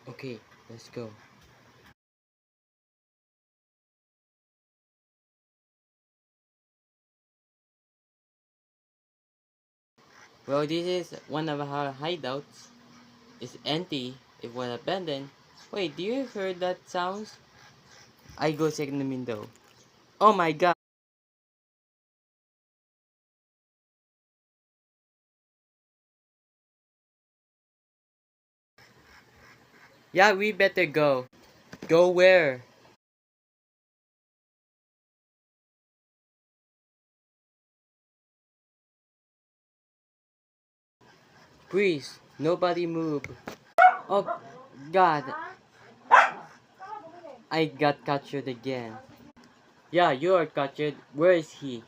Okay, let's go. Well, this is one of our hideouts. It's empty. It was abandoned. Wait, do you hear that sounds? I go check in the window. Oh my god. Yeah, we better go. Go where? Please, nobody move. Oh god, I got captured again. Yeah, you are captured. Where is he?